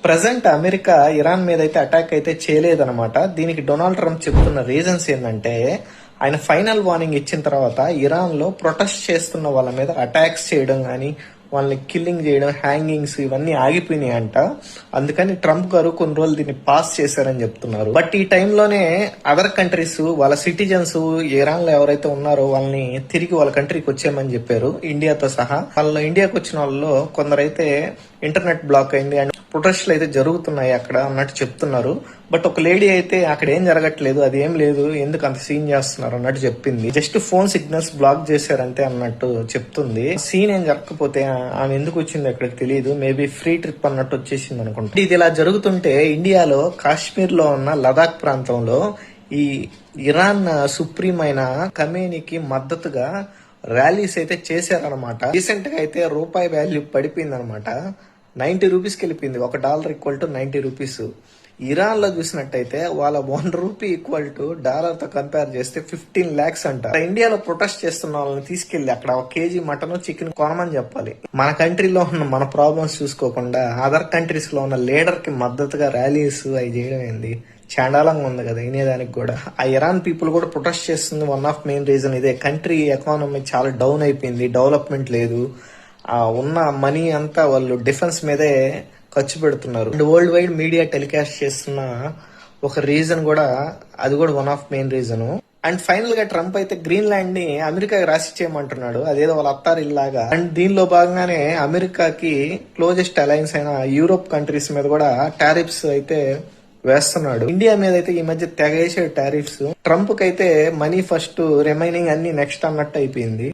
Present America Iran మీద అయితే attack అయితే చేయలేదన్నమాట. దీనికి డొనాల్డ్ ట్రంప్ చెప్తున్న రీజన్స్ ఏంటంటే, ఆయన ఫైనల్ వార్నింగ్ ఇచ్చిన తర్వాత ఇరాన్ లో ప్రొటెస్ట్ చేస్తున్న వాళ్ళ మీద అటాక్స్ చేయడం కానీ, వాళ్ళని కిల్లింగ్ చేయడం, హ్యాంగింగ్స్ ఇవన్నీ ఆగిపోయినాయి అంట. అందుకని ట్రంప్ గారు కొన్ని రోజులు దీన్ని పాస్ చేశారని చెప్తున్నారు. బట్ ఈ టైంలోనే అదర్ కంట్రీస్ వాళ్ళ సిటిజన్స్ ఇరాన్ లో ఎవరైతే ఉన్నారో వాళ్ళని తిరిగి వాళ్ళ కంట్రీకి వచ్చేయమని చెప్పారు, ఇండియాతో సహా. వాళ్ళు ఇండియాకి వచ్చిన వాళ్ళలో కొందరైతే ఇంటర్నెట్ బ్లాక్ అయింది అండ్ ప్రొటెస్ట్లు అయితే జరుగుతున్నాయి అక్కడ అన్నట్టు చెప్తున్నారు. బట్ ఒక లేడీ అయితే అక్కడ ఏం జరగట్లేదు, అది ఏం లేదు, ఎందుకు అంత సీన్ చేస్తున్నారు అన్నట్టు చెప్పింది. జస్ట్ ఫోన్ సిగ్నల్స్ బ్లాక్ చేశారంతే అన్నట్టు చెప్తుంది. సీన్ ఏం జరగకపోతే ఆమె ఎందుకు వచ్చింది అక్కడికి తెలియదు, మేబీ ఫ్రీ ట్రిప్ అన్నట్టు వచ్చేసింది అనుకుంటా. ఇది ఇలా జరుగుతుంటే ఇండియాలో కాశ్మీర్ లో ఉన్న లదాఖ్ ప్రాంతంలో ఈ ఇరాన్ సుప్రీం అయిన ఖమేనీకి మద్దతుగా ర్యాలీస్ అయితే చేశారనమాట. రీసెంట్ గా అయితే రూపాయి వాల్యూ పడిపోయింది అనమాట. 90 రూపీస్కి వెళ్ళిపోయింది. $1 ఈక్వల్ టు 90 రూపీస్. ఇరాన్ లో చూసినట్టయితే వాళ్ళ ₹1 ఈక్వల్ టు డాలర్ తో కంపేర్ చేస్తే 15 lakhs అంట. ఇండియాలో ప్రొటెస్ట్ చేస్తున్న వాళ్ళని తీసుకెళ్లి అక్కడ ఒక కేజీ మటన్ చికెన్ కొనమని చెప్పాలి. మన కంట్రీలో ఉన్న మన ప్రాబ్లమ్స్ చూసుకోకుండా అదర్ కంట్రీస్ లో ఉన్న లీడర్ కి మద్దతుగా ర్యాలీస్ అవి చేయడం ఏంది, చాండాలంగా ఉంది కదా వినేదానికి కూడా. ఆ ఇరాన్ పీపుల్ కూడా ప్రొటెస్ట్ చేస్తుంది. వన్ ఆఫ్ మెయిన్ రీజన్ ఇదే. కంట్రీ ఎకానమీ చాలా డౌన్ అయిపోయింది, డెవలప్మెంట్ లేదు. ఉన్న మనీ అంతా వాళ్ళు డిఫెన్స్ మీదే ఖర్చు పెడుతున్నారు. And world wide media telecast చేస్తున్న ఒక రీజన్ కూడా, అది కూడా one of main reason. And final గా ట్రంప్ అయితే గ్రీన్లాండ్ ని అమెరికాకి రాసి చేయమంటున్నాడు, అదేదో వాళ్ళ అత్తారిల్లాగా. అండ్ దీనిలో భాగంగానే అమెరికాకి క్లోజెస్ట్ అలయన్స్ అయిన యూరోప్ కంట్రీస్ మీద కూడా టారిఫ్స్ అయితే వేస్తున్నాడు. ఇండియా మీద అయితే ఈ మధ్య తెగేసాడు టారిఫ్స్. ట్రంప్ కి అయితే మనీ ఫస్ట్, రిమైనింగ్ అన్ని నెక్స్ట్ అన్నట్టు అయిపోయింది.